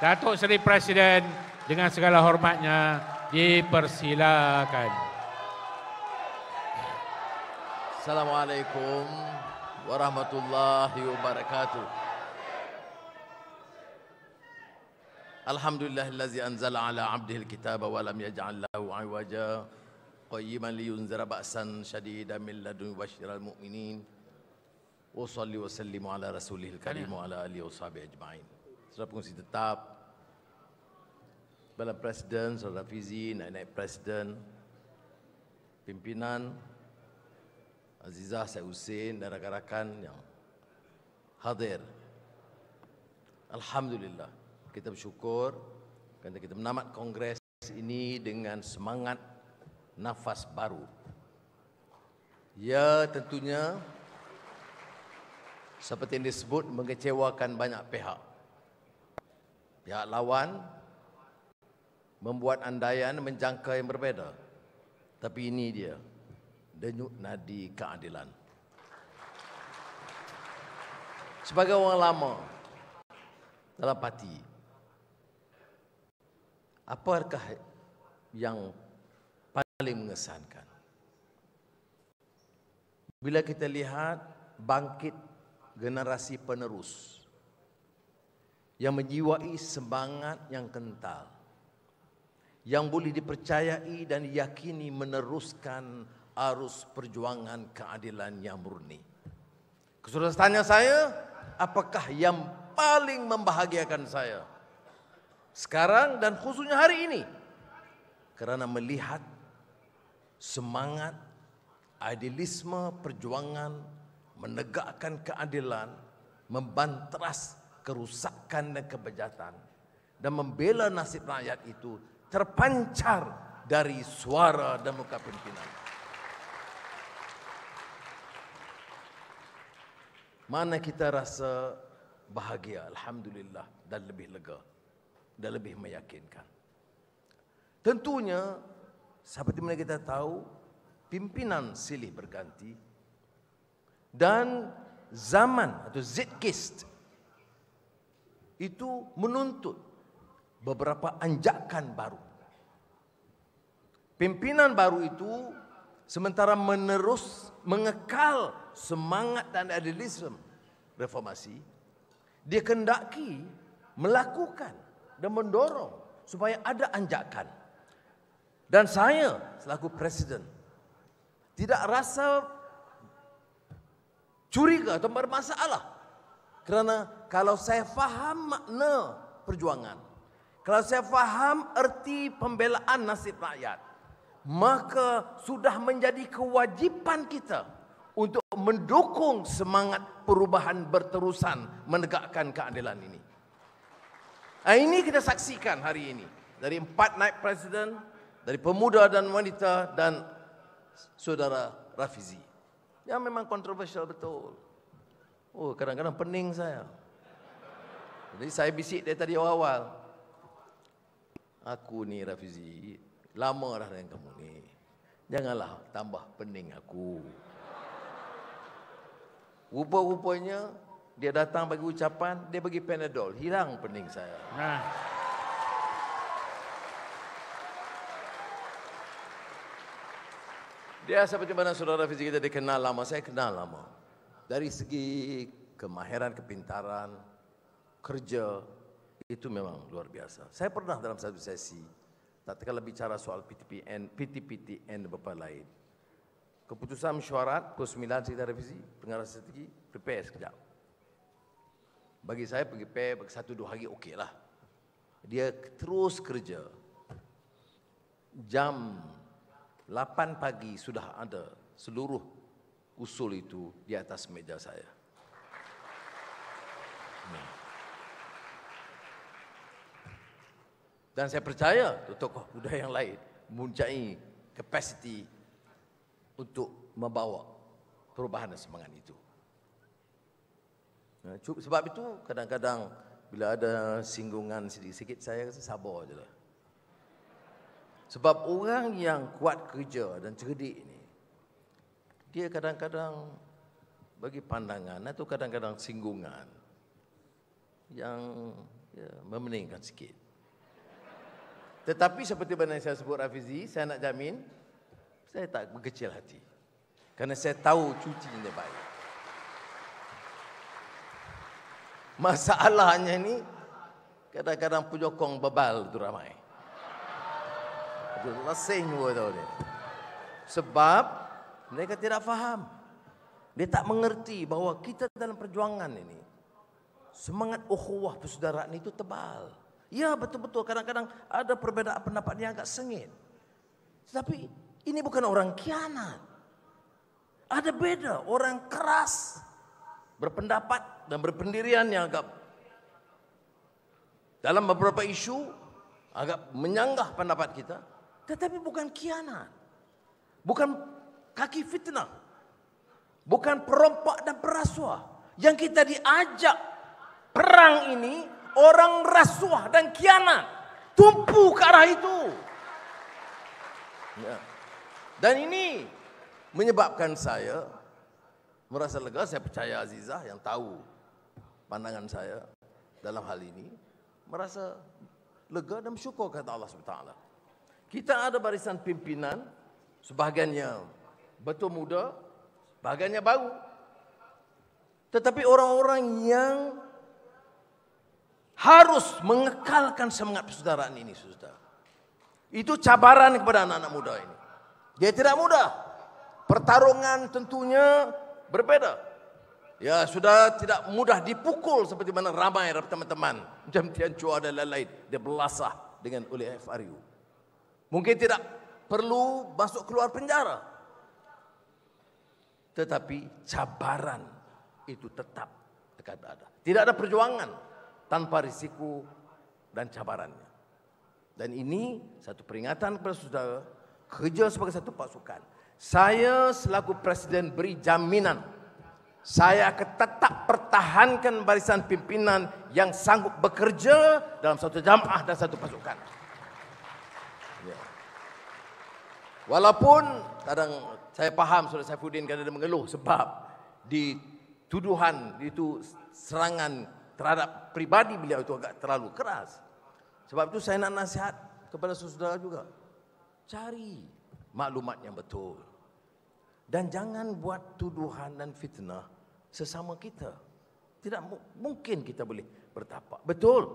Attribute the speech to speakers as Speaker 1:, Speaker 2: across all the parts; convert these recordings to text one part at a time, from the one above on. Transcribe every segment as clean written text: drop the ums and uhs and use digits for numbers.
Speaker 1: Datuk Seri Presiden dengan segala hormatnya dipersilakan.
Speaker 2: Assalamualaikum warahmatullahi wabarakatuh. Alhamdulillahillazi anzala ala abdihil kitaba wa lam yaj'al lahu 'iwaja qayyiman liyunzira ba'san shadidan min ladunhu wa basyiral mu'minin. Wa shalli wa sallimu ala rasulihil karim wa ala alihi wa sahbihi ajma'in. Saudara pengurusi tetap, Badan Presiden, Saudara Fizi, Naib Presiden, pimpinan, Azizah, Syed Hussein dan rakan-rakan yang hadir. Alhamdulillah, kita bersyukur kerana kita menamat kongres ini dengan semangat nafas baru. Ya, tentunya seperti yang disebut mengecewakan banyak pihak. Pihak lawan membuat andaian menjangka yang berbeza. Tapi ini dia, denyut nadi keadilan. Sebagai orang lama dalam parti, apakah yang paling mengesankan? Bila kita lihat bangkit generasi penerus yang menjiwai semangat yang kental, yang boleh dipercayai dan diyakini meneruskan arus perjuangan keadilan yang murni. Saudara tanya saya, apakah yang paling membahagiakan saya sekarang dan khususnya hari ini? Kerana melihat semangat, idealisme perjuangan menegakkan keadilan, membanteras kerusakan dan kebejatan, dan membela nasib rakyat itu terpancar dari suara dan muka pimpinan. Mana kita rasa bahagia, alhamdulillah, dan lebih lega dan lebih meyakinkan. Tentunya seperti mana kita tahu, pimpinan silih berganti dan zaman atau zeitgeist itu menuntut beberapa anjakan baru. Pimpinan baru itu sementara mengekal semangat dan idealisme reformasi, dia kendaki melakukan dan mendorong supaya ada anjakan. Dan saya selaku presiden tidak rasa curiga atau bermasalah. Kerana kalau saya faham makna perjuangan, kalau saya faham erti pembelaan nasib rakyat, maka sudah menjadi kewajipan kita untuk mendukung semangat perubahan berterusan menegakkan keadilan ini. Ini kita saksikan hari ini dari 4 naib presiden, dari pemuda dan wanita dan saudara Rafizi. Yang memang kontroversial betul. Oh, kadang-kadang pening saya. Jadi saya bisik dari tadi awal-awal. Aku ni Rafizi, lama dah dengan kamu ni. Janganlah tambah pening aku. Rupa-rupanya dia datang bagi ucapan, dia bagi Panadol, hilang pening saya. Dia seperti mana saudara Rafizi kita dikenal lama, saya kenal lama. Dari segi kemahiran, kepintaran, kerja, itu memang luar biasa. Saya pernah dalam satu sesi, tak terkala bicara soal PTPTN dan beberapa lain. Keputusan mesyuarat, pukul 9 kita revisi, pengarah strategi, prepare sekejap. Bagi saya prepare 1-2 hari okey lah. Dia terus kerja. Jam 8 pagi sudah ada seluruh usul itu di atas meja saya. Dan saya percaya tokoh muda yang lain mempunyai kapasiti untuk membawa perubahan dan semangat itu. Sebab itu kadang-kadang bila ada singgungan sedikit-sedikit saya rasa sabar je lah. Sebab orang yang kuat kerja dan cerdik ini, dia kadang-kadang bagi pandangan atau kadang-kadang singgungan yang Ya, memeningkan sikit. Tetapi seperti mana yang saya sebut Rafizi, saya nak jamin, saya tak berkecil hati. Kerana saya tahu cutinya baik. Masalahnya ni, kadang-kadang penyokong bebal tu ramai. Lasing semua tahu dia. Sebab mereka tidak faham. Dia tak mengerti bahawa kita dalam perjuangan ini, semangat ukhuwah persaudaraan itu tebal. Ya, betul-betul kadang-kadang ada perbezaan pendapat yang agak sengit. Tetapi ini bukan orang khianat. Ada beda, orang keras berpendapat dan berpendirian yang agak dalam beberapa isu agak menyanggah pendapat kita. Tetapi bukan khianat. Bukan kaki fitnah. Bukan perompak dan perasuah. Yang kita diajak perang ini, orang rasuah dan khianat. Tumpu ke arah itu. Ya. Dan ini menyebabkan saya merasa lega. Saya percaya Azizah yang tahu pandangan saya dalam hal ini. Merasa lega dan bersyukur kata Allah SWT. Kita ada barisan pimpinan, sebahagiannya betul muda, sebahagiannya baru. Tetapi orang-orang yang harus mengekalkan semangat persaudaraan ini, saudara. Itu cabaran kepada anak-anak muda ini. Dia tidak mudah. Pertarungan tentunya berbeda. Ya, sudah tidak mudah dipukul seperti mana ramai teman-teman. Macam Tian Chua dan lain-lain. Dia belasah dengan oleh FRU. Mungkin tidak perlu masuk keluar penjara. Tetapi cabaran itu tetap akan ada. Tidak ada perjuangan tanpa risiko dan cabarannya. Dan ini satu peringatan kepada saudara, kerja sebagai satu pasukan. Saya selaku Presiden beri jaminan, saya akan tetap pertahankan barisan pimpinan yang sanggup bekerja dalam satu jamaah dan satu pasukan. Ya. Walaupun kadang saya faham Saudara Saifuddin kadang dia mengeluh sebab di tuduhan itu serangan terhadap pribadi beliau itu agak terlalu keras. Sebab itu saya nak nasihat kepada saudara juga. Cari maklumat yang betul. Dan jangan buat tuduhan dan fitnah sesama kita. Tidak mungkin kita boleh bertapak. Betul.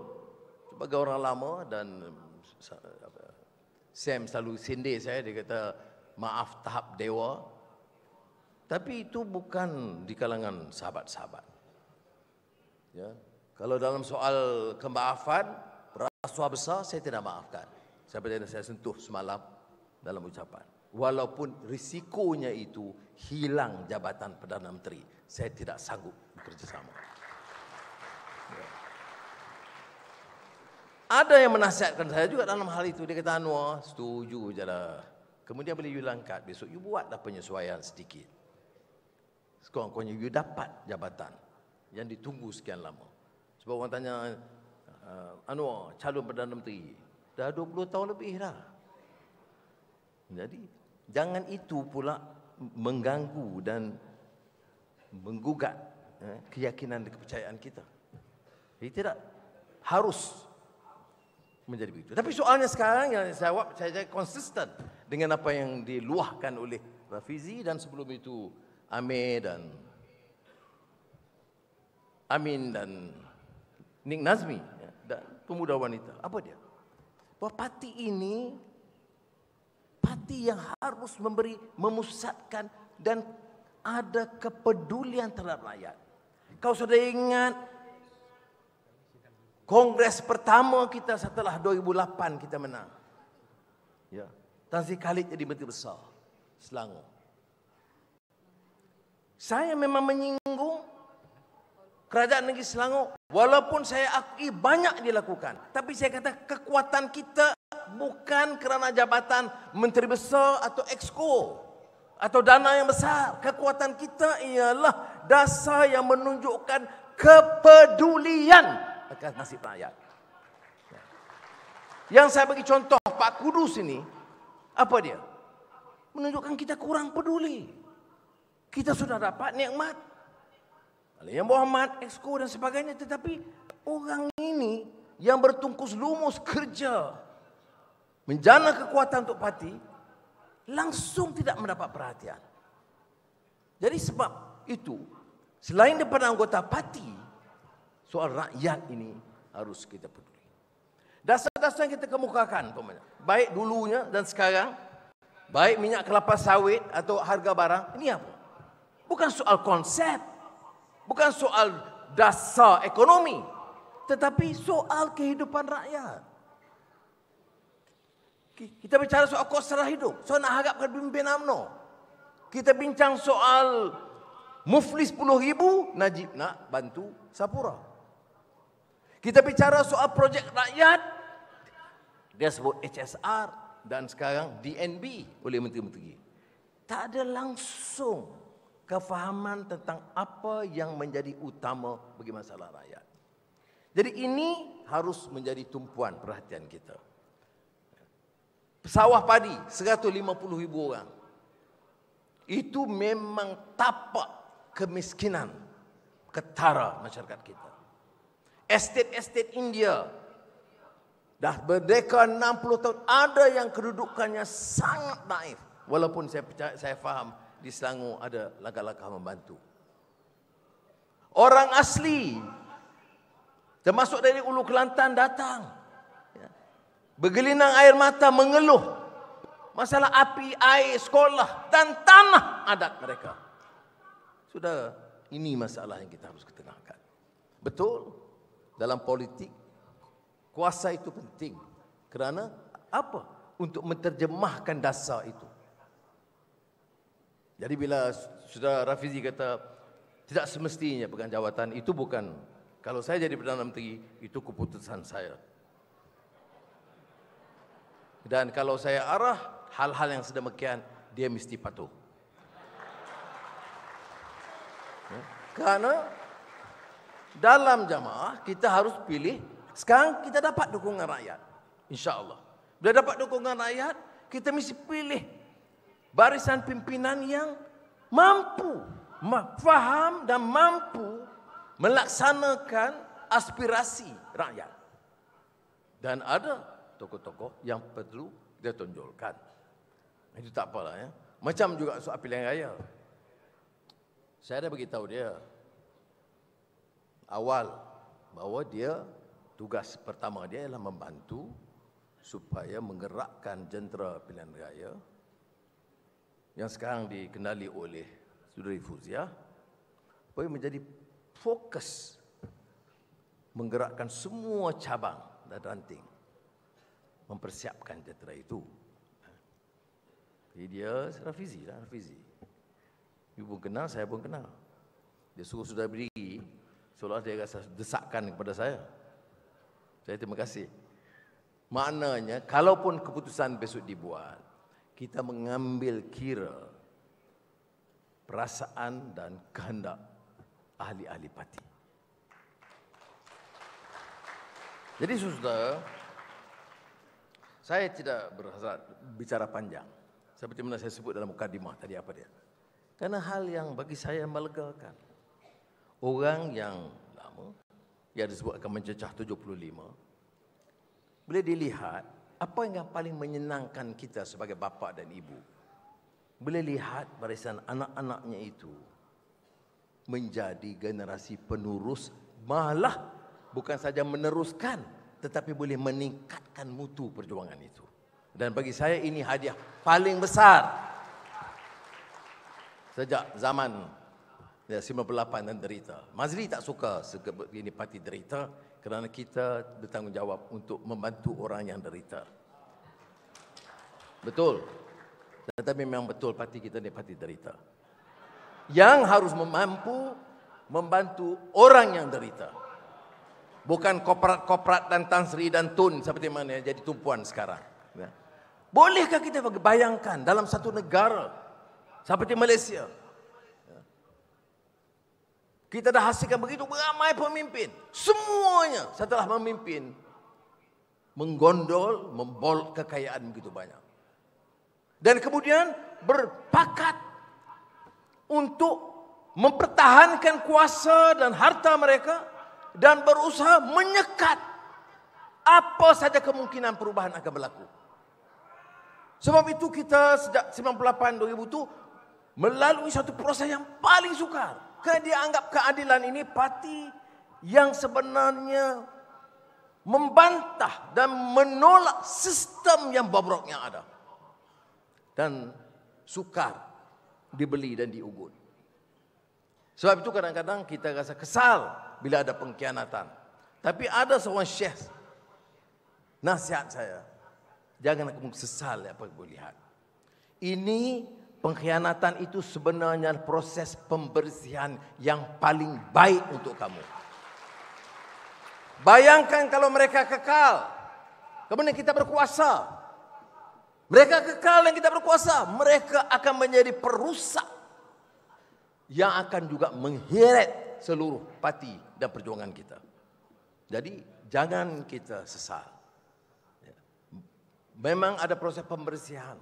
Speaker 2: Sebagai orang lama dan Sam selalu sindir saya, dia kata maaf tahap dewa. Tapi itu bukan di kalangan sahabat-sahabat. Ya. Kalau dalam soal kemaafan, rasuah besar saya tidak maafkan. Seperti yang saya sentuh semalam dalam ucapan. Walaupun risikonya itu hilang jabatan Perdana Menteri, saya tidak sanggup bekerjasama. Ya. Ada yang menasihatkan saya juga dalam hal itu. Dia kata, Anwar, setuju je lah. Kemudian bila you langkat besok, you buatlah penyesuaian sedikit. Sekurang-kurangnya you dapat jabatan yang ditunggu sekian lama. Sebab orang tanya, Anwar, calon Perdana Menteri, dah 20 tahun lebih dah. Jadi, jangan itu pula mengganggu dan menggugat keyakinan dan kepercayaan kita. Jadi tidak harus menjadi begitu. Tapi soalnya sekarang yang saya jawab, saya konsisten dengan apa yang diluahkan oleh Rafizi dan sebelum itu Amin dan Nik Nazmi dan pemuda wanita. Apa dia? Bahawa parti ini parti yang harus memusatkan dan ada kepedulian terhadap rakyat. Kau sudah ingat Kongres pertama kita setelah 2008 kita menang. Ya, Tan Sri Khalid jadi Menteri Besar Selangor. Saya memang menyinggung Kerajaan Negeri Selangor. Walaupun saya akui banyak dilakukan. Tapi saya kata kekuatan kita bukan kerana jabatan Menteri Besar atau Exco. Atau dana yang besar. Kekuatan kita ialah dasar yang menunjukkan kepedulian akan nasib rakyat. Yang saya bagi contoh Pak Kudus ini, apa dia? Menunjukkan kita kurang peduli. Kita sudah dapat nikmat. Yang Muhammad, Exco dan sebagainya. Tetapi orang ini yang bertungkus lumus kerja menjana kekuatan untuk parti langsung tidak mendapat perhatian. Jadi sebab itu, selain daripada anggota parti, soal rakyat ini harus kita peduli. Dasar-dasar yang kita kemukakan, baik dulunya dan sekarang, baik minyak kelapa sawit atau harga barang, ini apa? Bukan soal konsep, bukan soal dasar ekonomi, tetapi soal kehidupan rakyat. Kita bicara soal kos sara hidup, soal nak harapkan pemimpin UMNO. Kita bincang soal muflis 10,000, Najib nak bantu Sapura. Kita bicara soal projek rakyat, dia sebut HSR dan sekarang DNB oleh menteri-menteri. Tak ada langsung kefahaman tentang apa yang menjadi utama bagi masalah rakyat. Jadi ini harus menjadi tumpuan perhatian kita. Sawah padi 150,000 orang. Itu memang tapak kemiskinan ketara masyarakat kita. Estate India dah merdeka 60 tahun, ada yang kedudukannya sangat naif. Walaupun saya faham di Selangor ada langkah-langkah membantu. Orang asli termasuk dari Ulu Kelantan datang. Bergelinang air mata mengeluh masalah api, air, sekolah dan tanah adat mereka. Sudah, ini masalah yang kita harus ketengahkan. Betul, dalam politik kuasa itu penting. Kerana apa? Untuk menterjemahkan dasar itu. Jadi bila Saudara Rafizi kata tidak semestinya pegang jawatan, itu bukan, kalau saya jadi Perdana Menteri, itu keputusan saya. Dan kalau saya arah hal-hal yang sedemikian, dia mesti patuh. Karena dalam jamaah kita harus pilih. Sekarang kita dapat dukungan rakyat, insya-Allah. Bila dapat dukungan rakyat, kita mesti pilih barisan pimpinan yang mampu, faham dan mampu melaksanakan aspirasi rakyat. Dan ada tokoh-tokoh yang perlu dia tonjolkan. Itu tak apalah ya. Macam juga soal pilihan raya. Saya dah beritahu dia awal bahawa dia tugas pertama dia ialah membantu supaya menggerakkan jentera pilihan raya yang sekarang dikenali oleh Saudari Fuzia supaya menjadi fokus menggerakkan semua cabang dan ranting mempersiapkan jentera itu. Jadi dia Rafizi lah, Rafizi. Ibu pun kenal, saya pun kenal. Dia suruh sudah berdiri, seolah dia rasa desakan kepada saya. Saya terima kasih. Maknanya, kalaupun keputusan besok dibuat, kita mengambil kira perasaan dan kehendak ahli-ahli parti. Jadi saudara, saya tidak berhasrat bicara panjang. Seperti mana saya sebut dalam mukadimah tadi apa dia. Karena hal yang bagi saya melegakan. Orang yang lama, yang disebut akan mencecah 75, bila dilihat, apa yang paling menyenangkan kita sebagai bapa dan ibu? Bila lihat barisan anak-anaknya itu menjadi generasi penerus, malah bukan saja meneruskan, tetapi boleh meningkatkan mutu perjuangan itu. Dan bagi saya ini hadiah paling besar sejak zaman 98 dan derita. Mazli tak suka ini parti derita kerana kita bertanggungjawab untuk membantu orang yang derita. Betul. Tetapi memang betul parti kita ni parti derita. Yang harus mampu membantu orang yang derita. Bukan korporat dan Tan Sri dan Tun seperti mana yang jadi tumpuan sekarang. Ya. Bolehkah kita bayangkan dalam satu negara seperti Malaysia, ya, kita dah hasilkan begitu ramai pemimpin, semuanya setelah memimpin menggondol, membol kekayaan begitu banyak. Dan kemudian berpakat untuk mempertahankan kuasa dan harta mereka dan berusaha menyekat apa saja kemungkinan perubahan akan berlaku. Sebab itu kita sejak 98-2000 itu melalui satu proses yang paling sukar. Kerana dia anggap keadilan ini parti yang sebenarnya membantah dan menolak sistem yang bobrok yang ada. Dan sukar dibeli dan diugut. Sebab itu kadang-kadang kita rasa kesal bila ada pengkhianatan. Tapi ada seorang syekh, nasihat saya, jangan kamu sesal apa kamu lihat. Ini pengkhianatan itu sebenarnya proses pembersihan yang paling baik untuk kamu. Bayangkan kalau mereka kekal, kemudian kita berkuasa. Mereka kekal dan kita berkuasa, mereka akan menjadi perusak yang akan juga mengheret seluruh parti dan perjuangan kita. Jadi jangan kita sesal. Memang ada proses pembersihan,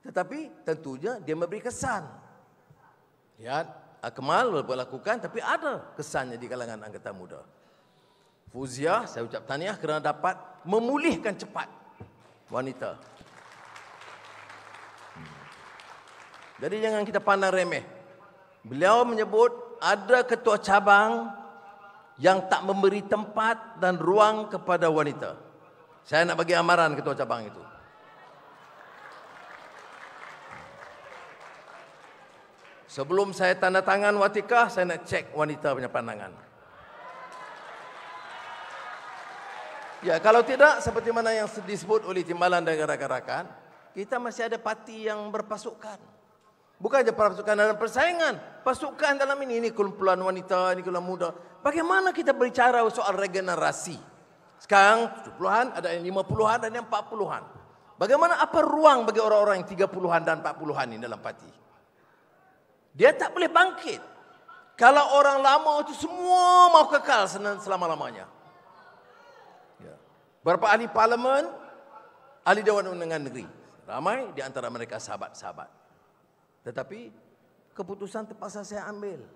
Speaker 2: tetapi tentunya dia memberi kesan. Ya, Akmal berlakukan, tapi ada kesannya di kalangan anggota muda. Fuzia, saya ucap tahniah kerana dapat memulihkan cepat wanita. Jadi jangan kita pandang remeh. Beliau menyebut ada ketua cabang yang tak memberi tempat dan ruang kepada wanita. Saya nak bagi amaran ketua cabang itu. Sebelum saya tanda tangan watikah, saya nak cek wanita punya pandangan. Ya, kalau tidak, seperti mana yang disebut oleh Timbalan dan rakan-rakan, kita masih ada parti yang berpasukan. Bukan saja pasukan dalam persaingan, pasukan dalam ini kumpulan wanita, ini kumpulan muda. Bagaimana kita berbicara soal regenerasi? Sekarang 70-an, ada yang 50-an dan yang 40-an. Bagaimana apa ruang bagi orang-orang yang 30-an dan 40-an ini dalam parti? Dia tak boleh bangkit. Kalau orang lama itu semua mau kekal selama-lamanya. Ya. Berapa ahli parlimen, ahli Dewan Undangan Negeri. Ramai di antara mereka sahabat-sahabat. Tetapi keputusan terpaksa saya ambil.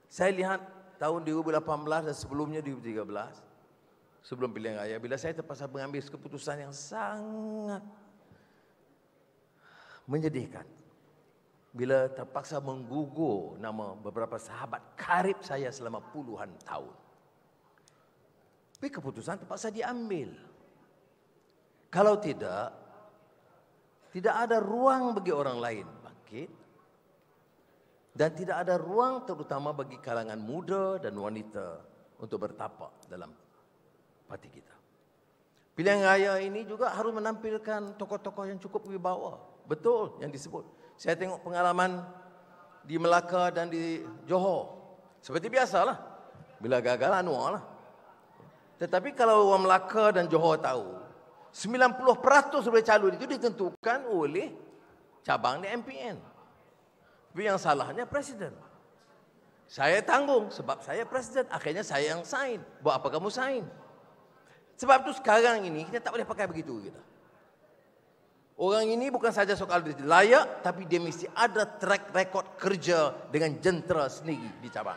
Speaker 2: Saya lihat tahun 2018 dan sebelumnya 2013, sebelum pilihan raya, bila saya terpaksa mengambil keputusan yang sangat menyedihkan. Bila terpaksa menggugur nama beberapa sahabat karib saya selama puluhan tahun. Tapi keputusan terpaksa diambil. Kalau tidak ada ruang bagi orang lain bangkit. Dan tidak ada ruang terutama bagi kalangan muda dan wanita untuk bertapak dalam parti kita. Pilihan raya ini juga harus menampilkan tokoh-tokoh yang cukup wibawa. Betul yang disebut. Saya tengok pengalaman di Melaka dan di Johor. Seperti biasalah. Bila gagal, Anwar lah. Tetapi kalau orang Melaka dan Johor tahu, 90% dari calon itu ditentukan oleh cabang di MPN. Tapi yang salahnya presiden. Saya tanggung sebab saya presiden. Akhirnya saya yang sign. Buat apa kamu sign? Sebab itu sekarang ini kita tak boleh pakai begitu kita. Orang ini bukan saja soal layak, tapi dia mesti ada track record kerja dengan jentera sendiri di cabang.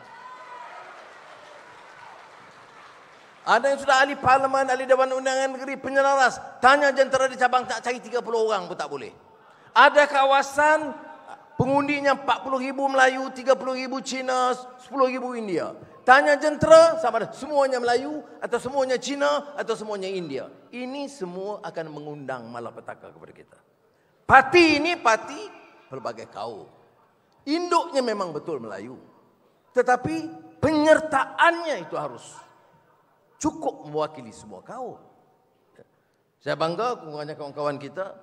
Speaker 2: Ada yang sudah ahli parlimen, ahli Dewan Undangan Negeri, penyelaras. Tanya jentera di cabang tak cari 30 orang pun tak boleh. Ada kawasan pengundinya 40,000 Melayu, 30,000 Cina, 10,000 India. Tanya jentera sama ada semuanya Melayu atau semuanya Cina atau semuanya India. Ini semua akan mengundang malapetaka kepada kita. Parti ini parti pelbagai kaum. Induknya memang betul Melayu. Tetapi penyertaannya itu harus cukup mewakili semua kaum. Saya bangga kurangnya kawan-kawan kita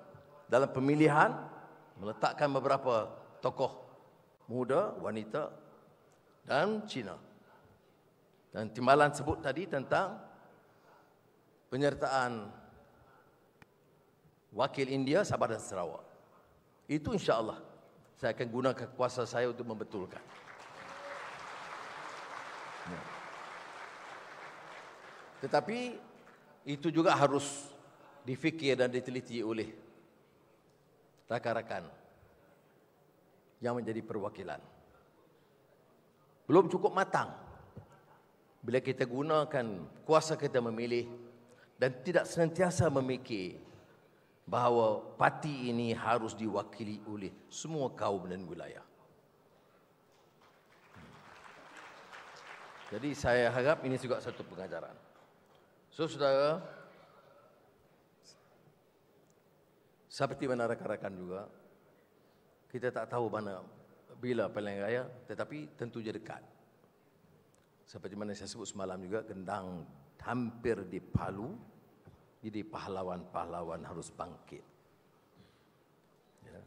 Speaker 2: dalam pemilihan meletakkan beberapa tokoh muda, wanita dan Cina. Dan Timbalan sebut tadi tentang penyertaan wakil India, Sabah dan Sarawak. Itu insya-Allah saya akan gunakan kuasa saya untuk membetulkan. Tetapi itu juga harus difikir dan diteliti oleh rakan-rakan yang menjadi perwakilan. Belum cukup matang bila kita gunakan kuasa kita memilih dan tidak senantiasa memikir bahawa parti ini harus diwakili oleh semua kaum dan wilayah. Jadi saya harap ini juga satu pengajaran. So, saudara, seperti mana rakan-rakan juga, kita tak tahu bila pilihan raya, tetapi tentu je dekat. Seperti mana saya sebut semalam juga, gendang hampir di Palu, jadi pahlawan-pahlawan harus bangkit. Ya.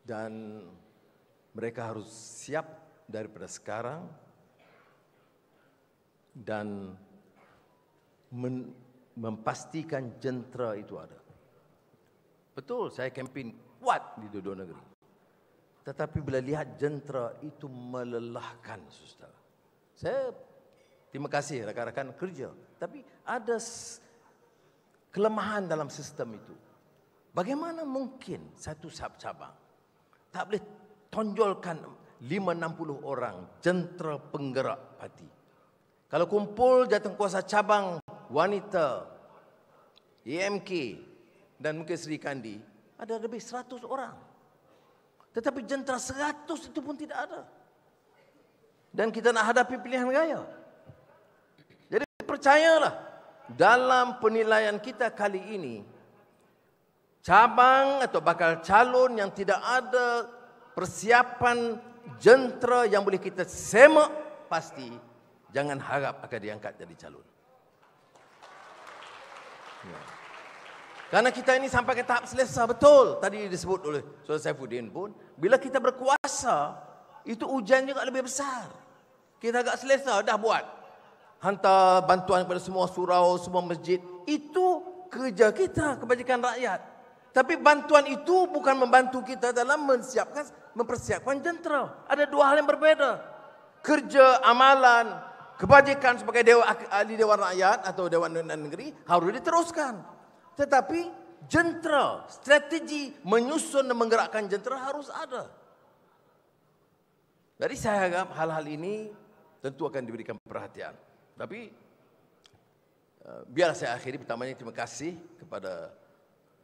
Speaker 2: Dan mereka harus siap daripada sekarang dan memastikan jentera itu ada. Betul, saya kempen kuat di dua negeri. Tetapi bila lihat jentera itu melelahkan, saudara. Saya terima kasih rakan-rakan kerja. Tapi ada kelemahan dalam sistem itu. Bagaimana mungkin satu cabang tak boleh tonjolkan 5-60 orang jentera penggerak parti. Kalau kumpul jawatankuasa cabang wanita, EMK dan mungkin Seri Kandi, ada lebih 100 orang. Tetapi jentera 100 itu pun tidak ada. Dan kita nak hadapi pilihan raya. Jadi percayalah, dalam penilaian kita kali ini, cabang atau bakal calon yang tidak ada persiapan jentera yang boleh kita semak, pasti jangan harap akan diangkat jadi calon. Ya. Karena kita ini sampai ke tahap selesa, betul. Tadi disebut oleh Saudara Saifuddin pun, bila kita berkuasa, itu ujian juga lebih besar. Kita agak selesa, dah buat. Hantar bantuan kepada semua surau, semua masjid. Itu kerja kita, kebajikan rakyat. Tapi bantuan itu bukan membantu kita dalam mempersiapkan jentera. Ada dua hal yang berbeza. Kerja, amalan, kebajikan sebagai ahli Dewan Rakyat atau Dewan Negeri harus diteruskan. Tetapi jentera, strategi menyusun dan menggerakkan jentera harus ada. Jadi saya harap hal-hal ini tentu akan diberikan perhatian. Tapi biar saya akhiri, pertamanya terima kasih kepada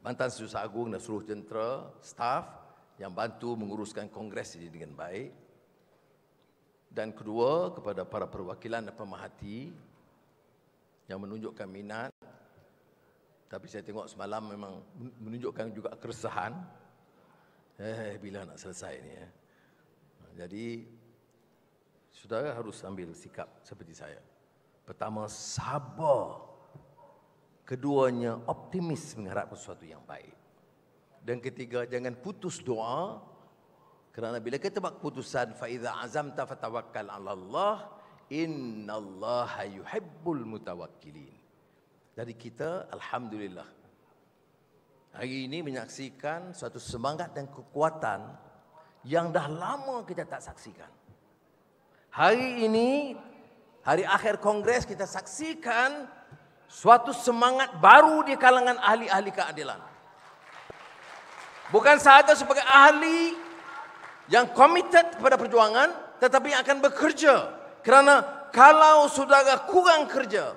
Speaker 2: Mantan Setiausaha Agung dan seluruh jentera, staf yang bantu menguruskan kongres ini dengan baik. Dan kedua, kepada para perwakilan dan pemerhati yang menunjukkan minat. Tapi saya tengok semalam memang menunjukkan juga keresahan. Bila nak selesai ini. Jadi, saudara harus ambil sikap seperti saya. Pertama, sabar. Keduanya, optimis mengharapkan sesuatu yang baik. Dan ketiga, jangan putus doa. Kerana bila kita buat keputusan, فَإِذَا عَزَمْتَ فَتَوَكَّلْ عَلَى اللَّهِ إِنَّ اللَّهَ يُحِبُّ الْمُتَوَكِّلِينَ. Jadi kita, alhamdulillah, hari ini menyaksikan suatu semangat dan kekuatan yang dah lama kita tak saksikan. Hari ini, hari akhir kongres, kita saksikan suatu semangat baru di kalangan ahli-ahli keadilan. Bukan sahaja sebagai ahli yang komited kepada perjuangan, tetapi akan bekerja. Kerana kalau saudara kurang kerja,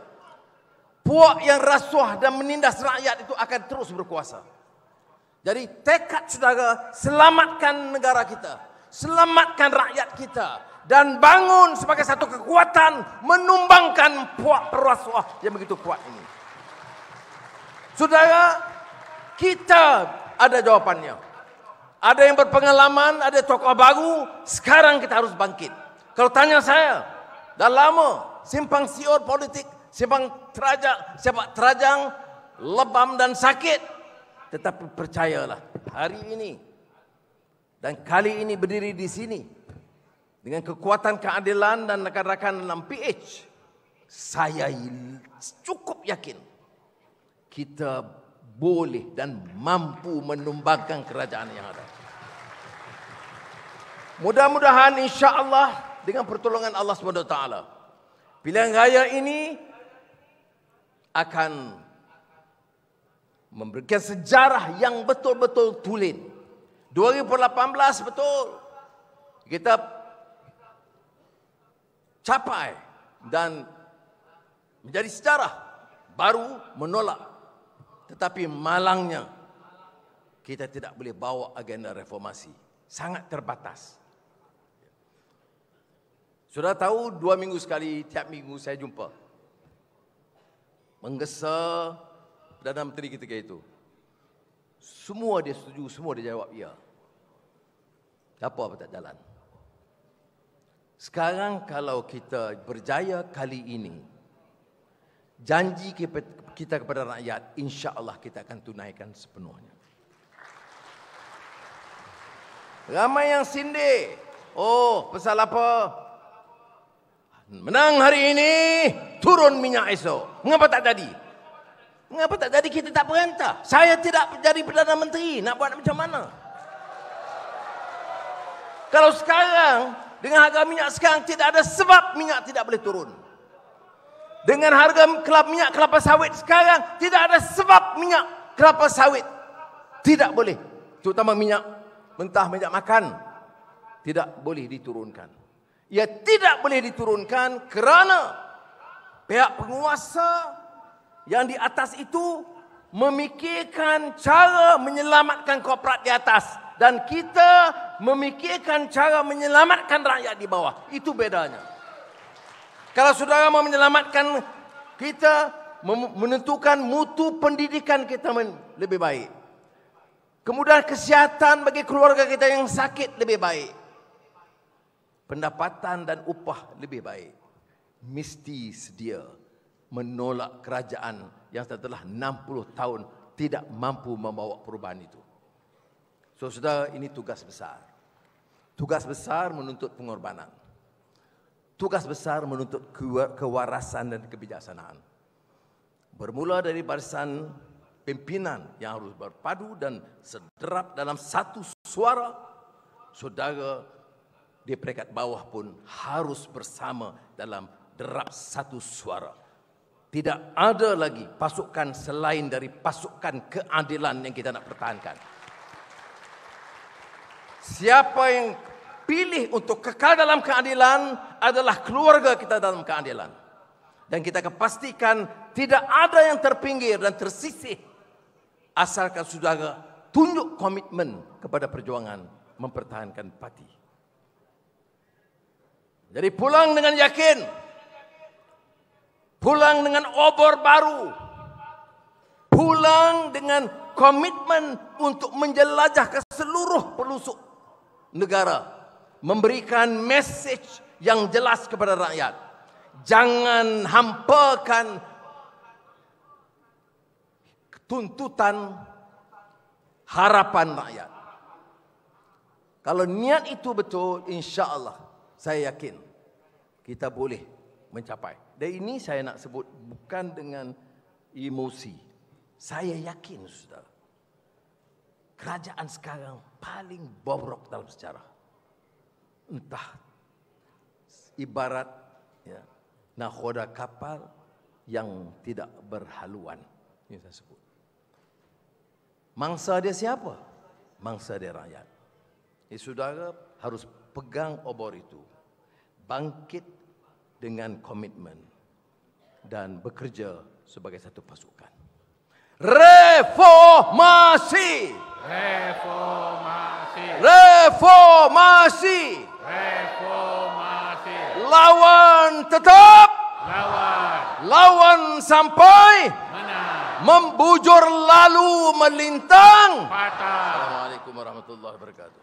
Speaker 2: puak yang rasuah dan menindas rakyat itu akan terus berkuasa. Jadi tekad saudara, selamatkan negara kita, selamatkan rakyat kita, dan bangun sebagai satu kekuatan menumbangkan puak perasuah yang begitu kuat ini. Saudara, kita ada jawapannya. Ada yang berpengalaman, ada tokoh baru, sekarang kita harus bangkit. Kalau tanya saya, dah lama simpang siur politik, simpang terajang, lebam dan sakit. Tetapi percayalah, hari ini dan kali ini berdiri di sini dengan kekuatan keadilan dan rakan-rakan dalam PH, saya cukup yakin kita boleh dan mampu menumbangkan kerajaan yang ada. Mudah-mudahan insya-Allah dengan pertolongan Allah SWT, pilihan raya ini akan memberikan sejarah yang betul-betul tulen. 2018 betul kita capai dan menjadi sejarah. baru menolak. Tetapi malangnya, kita tidak boleh bawa agenda reformasi. Sangat terbatas. Sudah tahu 2 minggu sekali, tiap minggu saya jumpa. Menggesa Perdana Menteri ketika itu. Semua dia setuju, semua dia jawab ya. Apa tak jalan? Sekarang kalau kita berjaya kali ini, janji kita kepada rakyat, insya-Allah kita akan tunaikan sepenuhnya. Ramai yang sindir. Oh, pasal apa? Menang hari ini, turun minyak esok. Mengapa tak jadi? Mengapa tak jadi? Kita tak perintah. Saya tidak jadi Perdana Menteri. Nak buat macam mana? Kalau sekarang, dengan harga minyak sekarang, tidak ada sebab minyak tidak boleh turun. Dengan harga minyak kelapa sawit sekarang, tidak ada sebab minyak kelapa sawit tidak boleh. Terutama minyak mentah, minyak makan, tidak boleh diturunkan. Ia tidak boleh diturunkan kerana pihak penguasa yang di atas itu memikirkan cara menyelamatkan korporat di atas. Dan kita memikirkan cara menyelamatkan rakyat di bawah. Itu bedanya. Kalau saudara mau menyelamatkan kita, menentukan mutu pendidikan kita lebih baik. Kemudian kesihatan bagi keluarga kita yang sakit lebih baik. Pendapatan dan upah lebih baik. Mesti sedia menolak kerajaan yang setelah 60 tahun tidak mampu membawa perubahan itu. So, saudara, ini tugas besar. Tugas besar menuntut pengorbanan. Tugas besar menuntut kewarasan dan kebijaksanaan. Bermula dari barisan pimpinan yang harus berpadu dan sederap dalam satu suara, saudara di peringkat bawah pun harus bersama dalam derap satu suara. Tidak ada lagi pasukan selain dari pasukan keadilan yang kita nak pertahankan. Siapa yang pilih untuk kekal dalam keadilan adalah keluarga kita dalam keadilan. Dan kita akan pastikan tidak ada yang terpinggir dan tersisih asalkan saudara tunjuk komitmen kepada perjuangan mempertahankan parti. Jadi pulang dengan yakin, pulang dengan obor baru, pulang dengan komitmen untuk menjelajah ke seluruh pelosok negara, memberikan message yang jelas kepada rakyat. Jangan hampakan tuntutan harapan rakyat. Kalau niat itu betul, insya-Allah saya yakin kita boleh mencapai. Dan ini saya nak sebut bukan dengan emosi. Saya yakin, saudara, kerajaan sekarang paling bobrok dalam sejarah. Entah ibarat ya, nakhoda kapal yang tidak berhaluan. Ini saya sebut. Mangsa dia siapa? Mangsa dia rakyat. Saudara harus pegang obor itu. Bangkit dengan komitmen dan bekerja sebagai satu pasukan. Reformasi!
Speaker 1: Reformasi!
Speaker 2: Reformasi!
Speaker 1: Reformasi!
Speaker 2: Lawan tetap!
Speaker 1: Lawan!
Speaker 2: Lawan sampai!
Speaker 1: Menang!
Speaker 2: Membujur lalu melintang!
Speaker 1: Patah!
Speaker 2: Assalamualaikum warahmatullahi wabarakatuh.